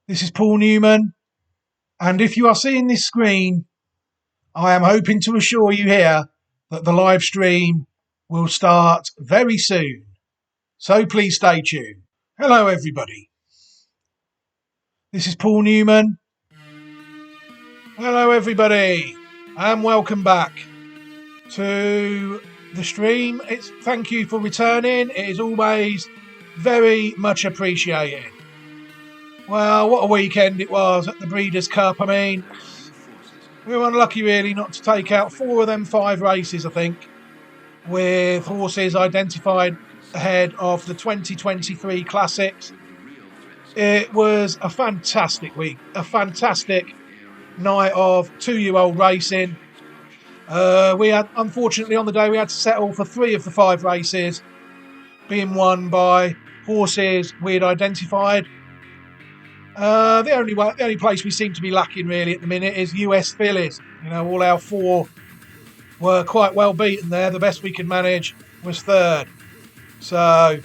This is Paul Newman, and if you are seeing this screen, I am hoping to assure you here that the live stream will start very soon. So please stay tuned. Hello, everybody. This is Paul Newman. Hello, everybody, and welcome back to the stream. Thank you for returning. It is always very much appreciated. Well, what a weekend it was at the Breeders' Cup. I mean, we were unlucky really not to take out 4 of them 5 races, I think, with horses identified ahead of the 2023 Classics. It was a fantastic week, a fantastic night of 2-year-old racing. We had, unfortunately, on the day we had to settle for 3 of the 5 races being won by horses we had identified. The only place we seem to be lacking really at the minute is US fillies. You know, all our 4 were quite well beaten there. The best we could manage was 3rd. So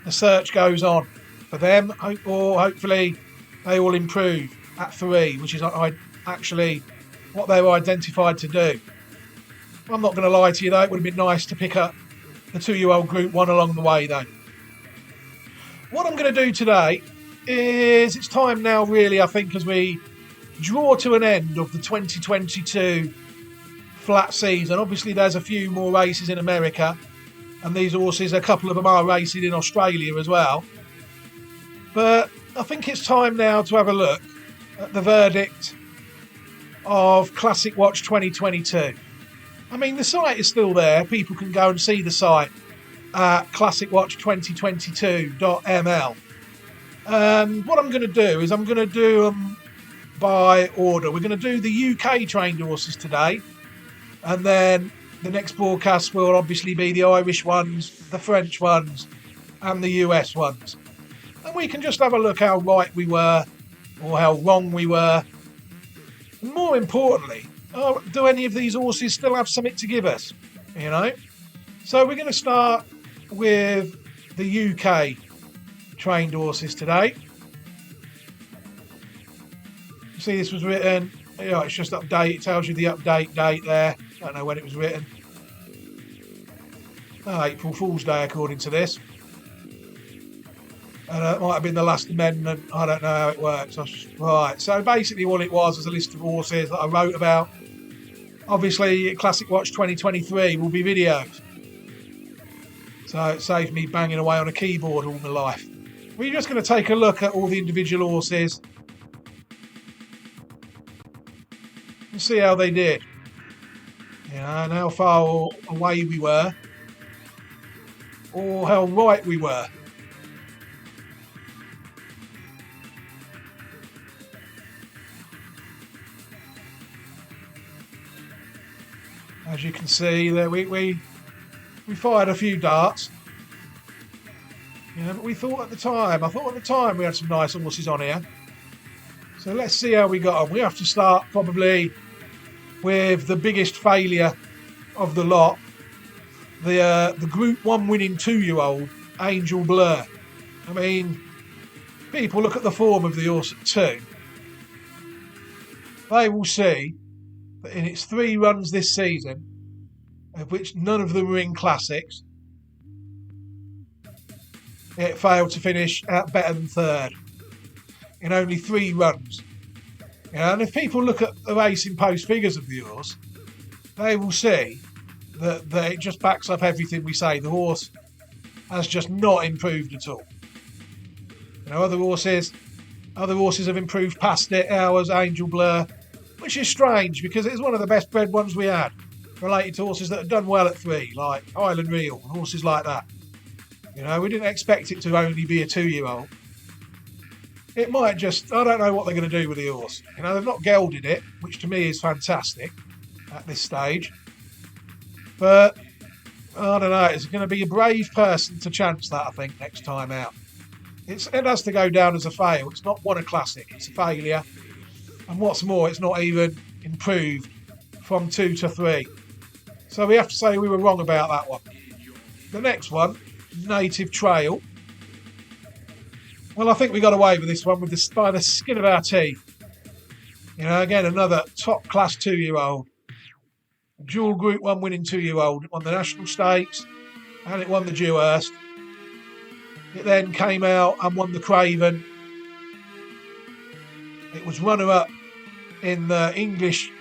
the search goes on for them. Hopefully they will improve at 3, which is actually what they were identified to do. I'm not going to lie to you though, it would have been nice to pick up the 2-year-old Group 1 along the way though. What I'm going to do today is it's time now really, I think, as we draw to an end of the 2022 flat season. Obviously there's a few more races in America, and these horses, a couple of them are racing in Australia as well. But I think it's time now to have a look at the verdict of Classic Watch 2022. I mean, the site is still there. People can go and see the site at classicwatch2022.ml. And what I'm going to do is I'm going to do them by order. We're going to do the UK trained horses today, and then the next broadcast will obviously be the Irish ones, the French ones, and the US ones. And we can just have a look how right we were or how wrong we were. And more importantly, do any of these horses still have something to give us? You know? So we're going to start with the UK trained horses today. You see, this was written, it's just update, it tells you the update date there. Don't know when it was written. April Fool's Day according to this. And it might have been the last amendment, I don't know how it works. Right, so basically what it was a list of horses that I wrote about. Obviously Classic Watch 2023 will be videos, so it saved me banging away on a keyboard all my life. We're just going to take a look at all the individual horses and see how they did. You know, and how far away we were, or how right we were. As you can see, there we fired a few darts. You know, but I thought at the time we had some nice horses on here. So let's see how we got on. We have to start probably with the biggest failure of the lot. The Group 1 winning 2-year-old, Angel Blur. I mean, people look at the form of the horse at 2. They will see that in its 3 runs this season, of which none of them were in classics, it failed to finish at better than 3rd in only 3 runs. You know, and if people look at the racing post figures of the horse, they will see that it just backs up everything we say. The horse has just not improved at all. You know, other horses have improved past it. Ours, Angel Blur, which is strange because it is one of the best bred ones we had, related to horses that have done well at 3, like Highland Real, horses like that. You know, we didn't expect it to only be a 2-year-old. It might just, I don't know what they're going to do with the horse. You know, they've not gelded it, which to me is fantastic at this stage. But, I don't know, it's going to be a brave person to chance that, I think, next time out. It has to go down as a fail. It's not won a classic, it's a failure. And what's more, it's not even improved from 2 to 3. So we have to say we were wrong about that one. The next one, Native Trail. Well, I think we got away with this one by the skin of our teeth. Again, another top class 2-year-old. Dual Group 1 winning 2-year-old. It won the National Stakes and it won the Dewhurst. It then came out and won the Craven. It was runner-up in the English,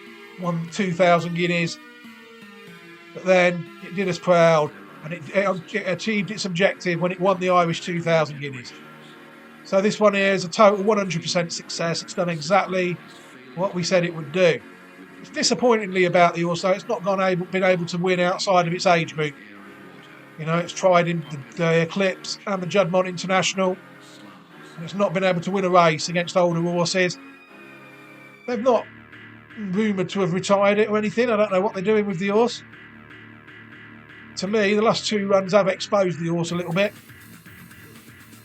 won 2,000 guineas. But then it did us proud and it achieved its objective when it won the Irish 2,000 guineas. So this one here is a total 100% success. It's done exactly what we said it would do. It's disappointingly about the horse, though. It's not been able to win outside of its age group. It's tried in the Eclipse and the Juddmonte International, and it's not been able to win a race against older horses. They've not rumoured to have retired it or anything. I don't know what they're doing with the horse. To me, the last 2 runs have exposed the horse a little bit.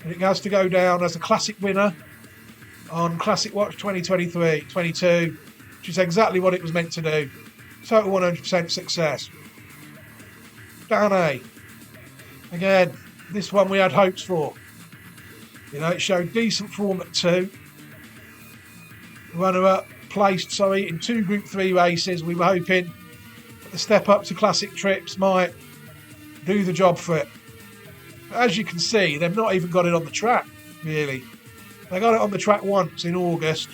And it has to go down as a classic winner on Classic Watch 2023-22, which is exactly what it was meant to do. Total 100% success. Danny. Again, this one we had hopes for. It showed decent form at 2. Runner-up, placed, in 2 Group 3 races. We were hoping that the step up to Classic Trips might do the job for it. As you can see, they've not even got it on the track, really. They got it on the track once in August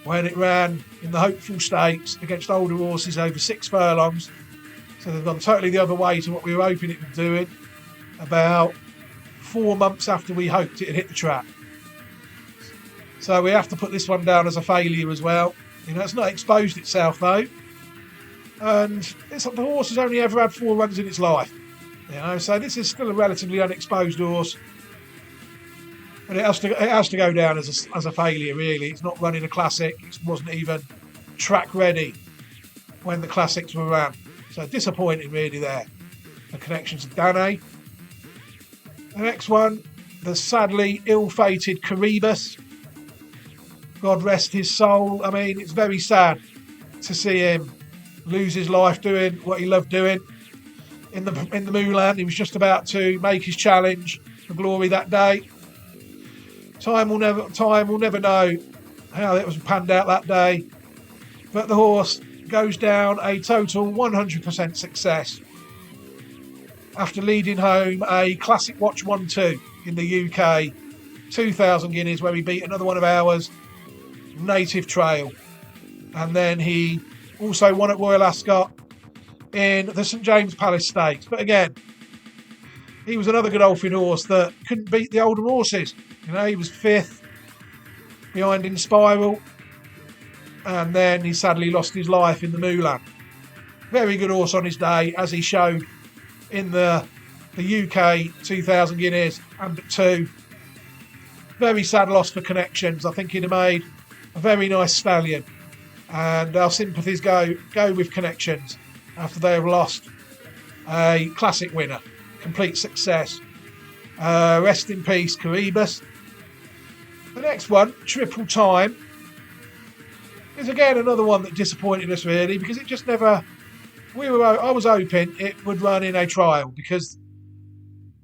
when it ran in the Hopeful Stakes against older horses over 6 furlongs. So they've gone totally the other way to what we were hoping it would do about 4 months after we hoped it had hit the track. So we have to put this one down as a failure as well. It's not exposed itself though. And the horse has only ever had 4 runs in its life. So this is still a relatively unexposed horse. And it has to go down as a failure, really. It's not running a classic. It wasn't even track ready when the classics were ran. So disappointing, really, there. The connections of Danae. The next one, the sadly ill-fated Caribus. God rest his soul. I mean, it's very sad to see him lose his life doing what he loved doing. In the Moulin, he was just about to make his challenge for glory that day. Time will never know how it was panned out that day, but the horse goes down a total 100% success after leading home a Classic Watch 1-2 in the UK, 2,000 guineas, where he beat another one of ours, Native Trail, and then he also won at Royal Ascot in the St James Palace Stakes. But again, he was another Godolphin horse that couldn't beat the older horses. He was 5th behind in Spiral, and then he sadly lost his life in the Moulin. Very good horse on his day, as he showed in the UK 2,000 guineas and at 2. Very sad loss for Connections. I think he'd have made a very nice stallion, and our sympathies go with Connections after they have lost a classic winner. Complete success. Rest in peace, Caribus. The next one, Triple Time, is again another one that disappointed us, really, because it just never. I was hoping it would run in a trial, because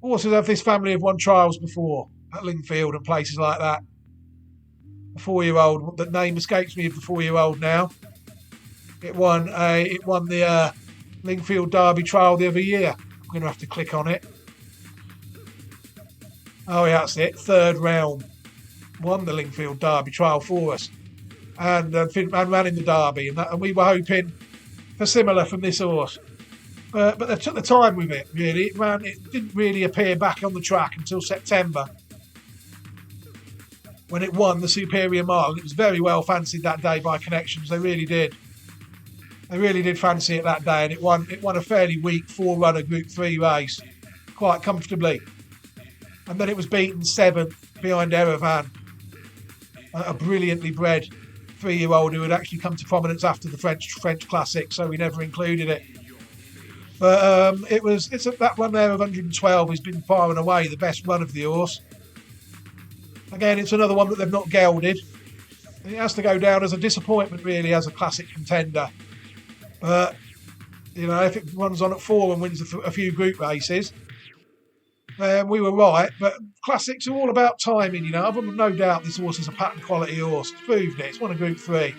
horses of this family have won trials before at Lingfield and places like that. The 4-year-old, the name escapes me of the 4-year-old now. It won the Lingfield Derby trial the other year. I'm going to have to click on it. Oh yeah, that's it. Third Realm won the Lingfield Derby trial for us, and ran in the Derby, and we were hoping for similar from this horse. But they took the time with it, really. It didn't really appear back on the track until September, when it won the Superior Mile, and it was very well fancied that day by Connections. They really did. They really did fancy it that day, and it won a fairly weak 4-runner Group 3 race quite comfortably. And then it was beaten 7th behind Erevan, a brilliantly bred 3-year-old who had actually come to prominence after the French Classic, so we never included it. But that run there of 112 has been far and away the best run of the horse. Again, it's another one that they've not gelded. It has to go down as a disappointment, really, as a classic contender. But, if it runs on at 4 and wins a few group races, We were right, but classics are all about timing, you know. I've no doubt this horse is a pattern quality horse. It's proved it. It's won a Group 3.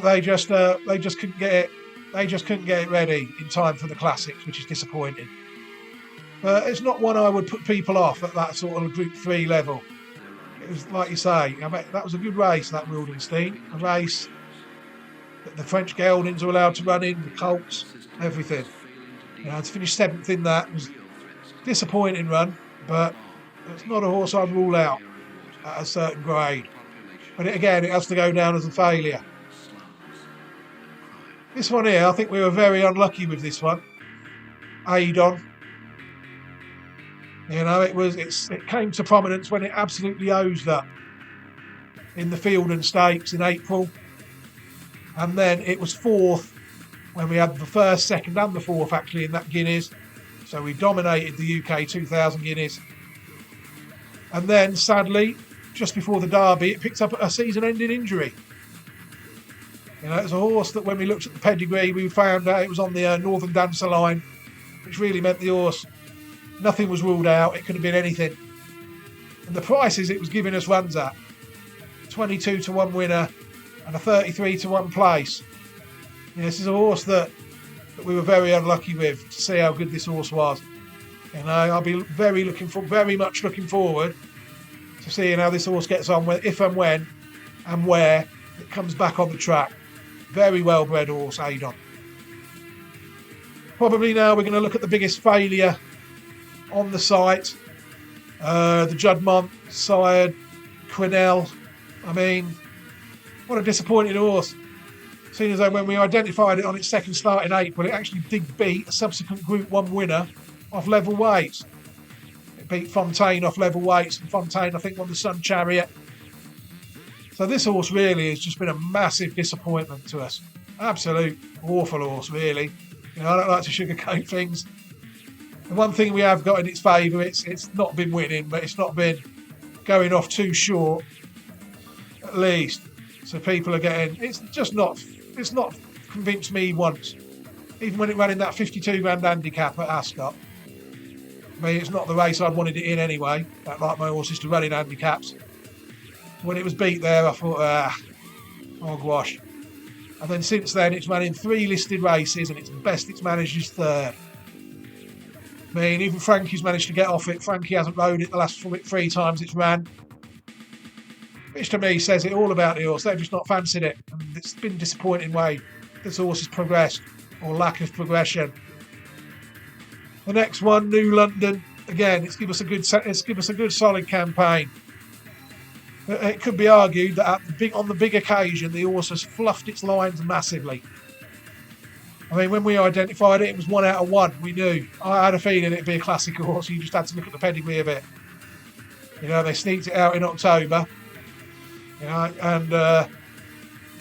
They just couldn't get it. They just couldn't get it ready in time for the classics, which is disappointing. But it's not one I would put people off at that sort of Group 3 level. It was like you say. I mean, that was a good race, that Wildenstein. A race that the French geldings are allowed to run in, the colts, everything. You know, to finish 7th in that was a disappointing run, but it's not a horse I'd rule out at a certain grade. But it has to go down as a failure. This one here, I think we were very unlucky with this one. Adon. You know, it came to prominence when it absolutely osed up in the Fielden Stakes in April. And then it was 4th when we had the 1st, 2nd and the 4th actually in that Guineas. So we dominated the UK 2000 Guineas. And then sadly, just before the Derby, it picked up a season-ending injury. You know, it was a horse that when we looked at the pedigree, we found out it was on the Northern Dancer line, which really meant the horse, nothing was ruled out. It could have been anything. And the prices it was giving us runs at, 22 to 1 winner and a 33 to 1 place. You know, this is a horse that we were very unlucky with, to see how good this horse was. You know, I'll be very much looking forward to seeing how this horse gets on, if and when and where it comes back on the track. Very well bred horse, Adon. Probably now we're going to look at the biggest failure on the site. The Juddmonte sired Quinnell. I mean, what a disappointing horse. Seeing as though when we identified it on its 2nd start in April, it actually did beat a subsequent Group 1 winner off level weights. It beat Fontaine off level weights, and Fontaine, I think, won the Sun Chariot. So this horse really has just been a massive disappointment to us. Absolute awful horse, really. You know, I don't like to sugarcoat things. The one thing we have got in its favour, it's not been winning, but it's not been going off too short, at least. So people are getting, it's not convinced me once. Even when it ran in that 52 grand handicap at Ascot. I mean, it's not the race I'd wanted it in anyway. I like my horses to run in handicaps. When it was beat there, I thought, hogwash. And then since then, it's run in 3 listed races, and it's best it's managed is 3rd. I mean, even Frankie's managed to get off it. Frankie hasn't rode it the last 3 times it's ran. Which to me says it all about the horse. They've just not fancied it. And it's been disappointing way this horse has progressed, or lack of progression. The next one, New London. Again, it's give us a good solid campaign. It could be argued that on the big occasion, the horse has fluffed its lines massively. I mean, when we identified it, it was 1 out of 1. We knew. I had a feeling it'd be a classic horse. You just had to look at the pedigree of it. You know, they sneaked it out in October. You know,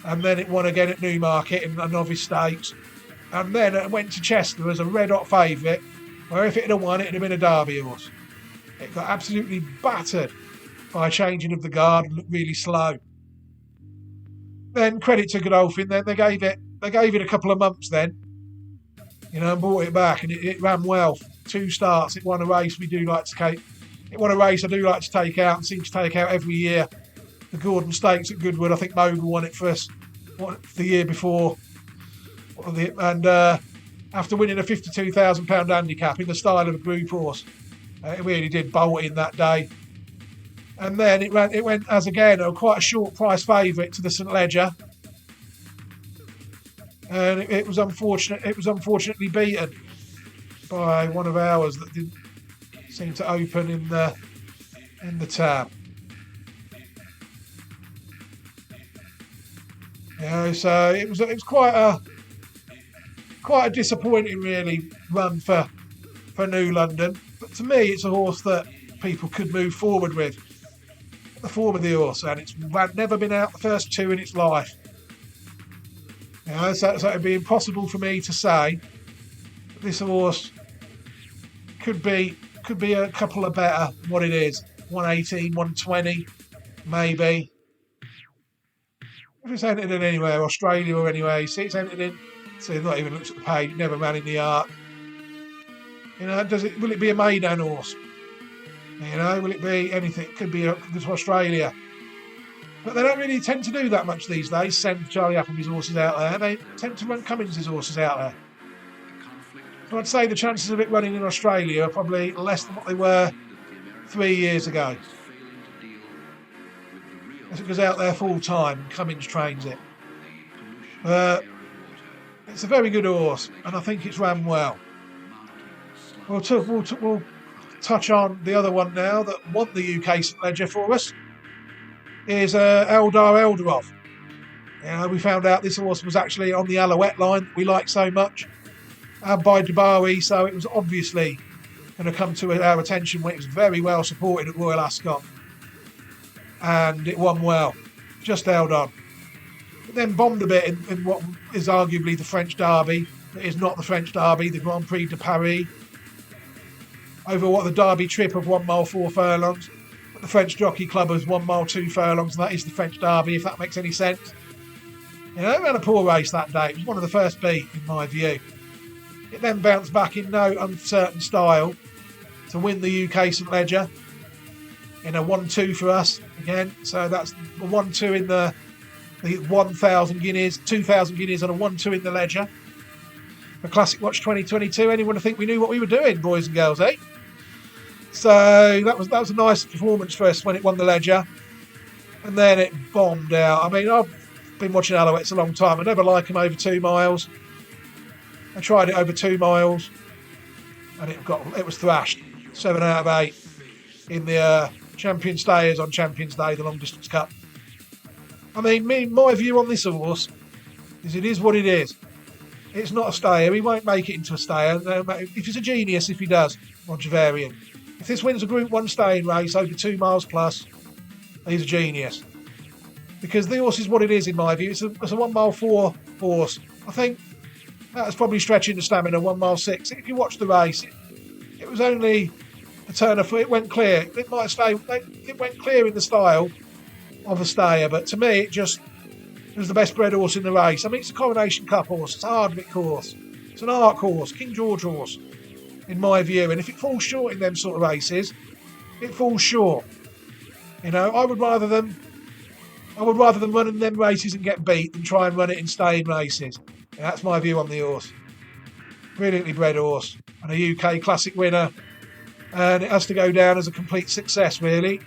and then it won again at Newmarket in a novice stakes. And then it went to Chester as a red-hot favourite, where if it had won, it would have been a Derby horse. It got absolutely battered by changing of the guard and looked really slow. Then credit to Godolphin, then they gave it a couple of months then, you know, and brought it back, and it ran well. 2 starts, it won a race we do like to take. It won a race I do like to take out and seem to take out every year. The Gordon Stakes at Goodwood, I think Mogul won it first the year before. And after winning a £52,000 handicap in the style of a group horse, it really did bolt in that day. And then it went as again quite a short price favourite to the St Ledger, and it was unfortunate. It was unfortunately beaten by one of ours that didn't seem to open in the tab. You know, so it was quite a disappointing really run for New London. But to me, it's a horse that people could move forward with. The form of the horse, and it's never been out the first 2 in its life. You know, so it'd be impossible for me to say that this horse could be a couple of better than what it is. 118, 120, maybe. If it's entered in anywhere, Australia or anywhere, you see it's entered in. So you've not even looked at the page, it never ran in the Arc. You know, will it be a maiden horse? You know, will it be anything? It could be to Australia. But they don't really tend to do that much these days, send Charlie Appleby's horses out there. They tend to run Cummins' horses out there. So I'd say the chances of it running in Australia are probably less than what they were 3 years ago. As it goes out there full time and Cummins trains it. It's a very good horse, and I think it's ran well. We'll touch on the other one now that won the UK St Ledger for us. Is Eldar Eldarov. You know, we found out this horse was actually on the Alouette line we like so much, by Dubarry, so it was obviously going to come to our attention when it was very well supported at Royal Ascot, and it won well, just held on. But then bombed a bit in what is arguably the French Derby. It is not the French Derby, the Grand Prix de Paris, over what the Derby trip of 1 mile 4 furlongs. The French Jockey Club has 1 mile 2 furlongs, and that is the French Derby, if that makes any sense. You know, ran a poor race that day. It was one of the first beat, in my view. It then bounced back in no uncertain style to win the UK St Ledger in a 1-2 for us again. So that's a 1-2 in the 1,000 guineas, 2,000 guineas and a 1-2 in the Ledger. For Classic Watch 2022, anyone to think we knew what we were doing, boys and girls, eh? So that was a nice performance for us when it won the Ledger, and then it bombed out. I mean, I've been watching Alouettes a long time. I never like them over 2 miles. I tried it over 2 miles, and it was thrashed. 7 out of 8 in the Champion Stayers on Champions Day, the Long Distance Cup. I mean, my view on this horse is it is what it is. It's not a stayer. He won't make it into a stayer. If he's a genius, if he does, Roger Varian. If this wins a Group 1 staying race over 2 miles plus, he's a genius. Because the horse is what it is, in my view. It's a 1 mile 4 horse. I think that's probably stretching the stamina, 1 mile 6. If you watch the race, it was only a turn of foot. It went clear. It might stay. It went clear in the style of a stayer, but to me, it was the best bred horse in the race. I mean, it's a Coronation Cup horse. It's a Hardwick horse. It's an Arc horse, King George horse, in my view. And if it falls short in them sort of races, it falls short. You know, I would rather them run in them races and get beat than try and run it in staying races. And that's my view on the horse. Brilliantly bred horse and a UK Classic winner, and it has to go down as a complete success, really.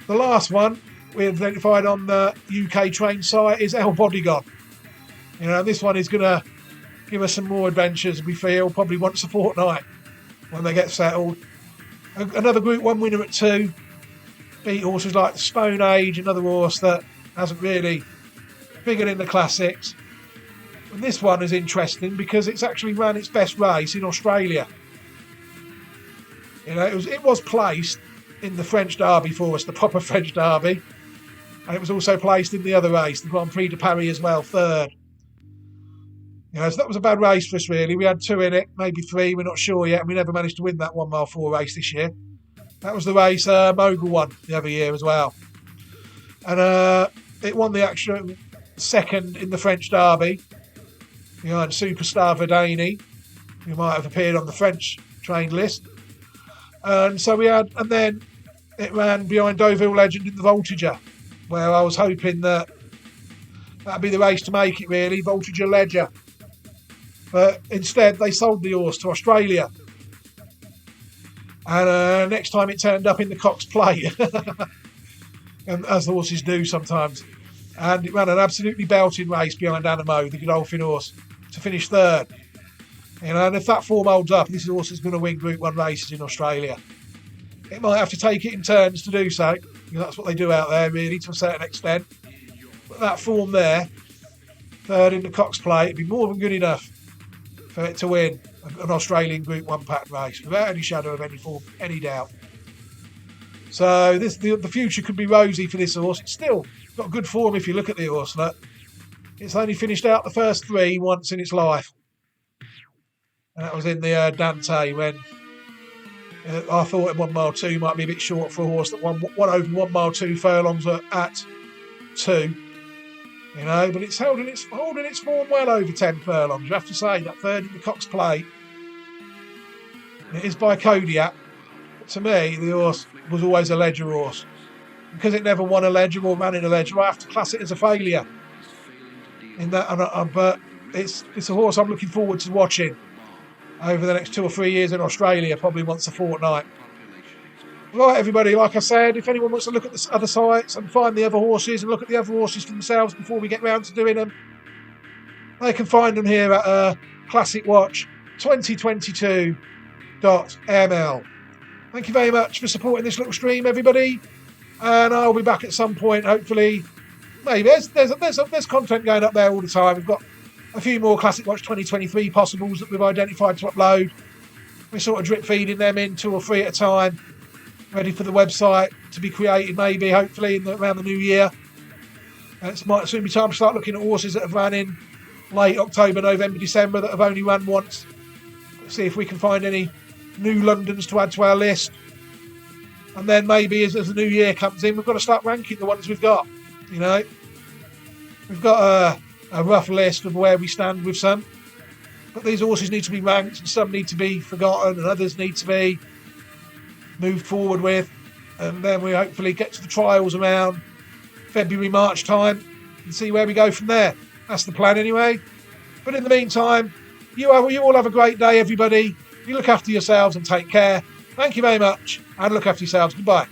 The last one we identified on the UK train site is El Bodygon. You know, this one is going to give us some more adventures, we feel, probably once a fortnight when they get settled. Another Group 1 winner at 2. Beat horses like the Stone Age, another horse that hasn't really figured in the classics. And this one is interesting because it's actually ran its best race in Australia. You know, it was placed in the French Derby for us, the proper French Derby. And it was also placed in the other race, the Grand Prix de Paris as well, 3rd. You know, so that was a bad race for us, really. We had 2 in it, maybe 3, we're not sure yet, and we never managed to win that 1 mile 4 race this year. That was the race Mogul won the other year as well. And it won the actual 2nd in the French Derby behind Superstar Verdani, who might have appeared on the French trained list. And then it ran behind Deauville Legend in the Voltiger, where I was hoping that'd be the race to make it, really, Voltiger Ledger. But instead, they sold the horse to Australia. And next time it turned up in the Cox Plate, and as the horses do sometimes. And it ran an absolutely belting race behind Animo, the Godolphin horse, to finish 3rd. You know, and if that form holds up, this horse is going to win Group 1 races in Australia. It might have to take it in turns to do so, because that's what they do out there, really, to a certain extent. But that form there, 3rd in the Cox Plate, would be more than good enough for it to win an Australian Group 1 pattern race, without any shadow of any doubt. So the future could be rosy for this horse. It's still got good form if you look at the horse. Look. It's only finished out the first 3 once in its life. And that was in the Dante, when I thought 1 mile 2 might be a bit short for a horse that won over 1 mile 2 furlongs at 2. You know, but it's holding its form well over 10 furlongs. You have to say that 3rd in the Cox Plate It is by Kodiak. But to me, the horse was always a Ledger horse. Because it never won a Ledger or ran in a Ledger, I have to class it as a failure. In that, but it's a horse I'm looking forward to watching over the next 2 or 3 years in Australia, probably once a fortnight. Right, everybody, like I said, if anyone wants to look at the other sites and find the other horses and look at the other horses for themselves before we get round to doing them, they can find them here at Classic Watch 2022.ml. Thank you very much for supporting this little stream, everybody. And I'll be back at some point, hopefully. Maybe there's content going up there all the time. We've got a few more Classic Watch 2023 possibles that we've identified to upload. We're sort of drip feeding them in 2 or 3 at a time, ready for the website to be created, maybe, hopefully, around the new year. It might soon be time to start looking at horses that have run in late October, November, December that have only run once. See if we can find any new Londons to add to our list. And then maybe as the new year comes in, we've got to start ranking the ones we've got. You know, we've got a rough list of where we stand with some. But these horses need to be ranked, and some need to be forgotten, and others need to be moved forward with. And then we hopefully get to the trials around February, March time and see where we go from there. That's the plan anyway. But in the meantime, you all have a great day, everybody. You look after yourselves and take care. Thank you very much, and look after yourselves. Goodbye.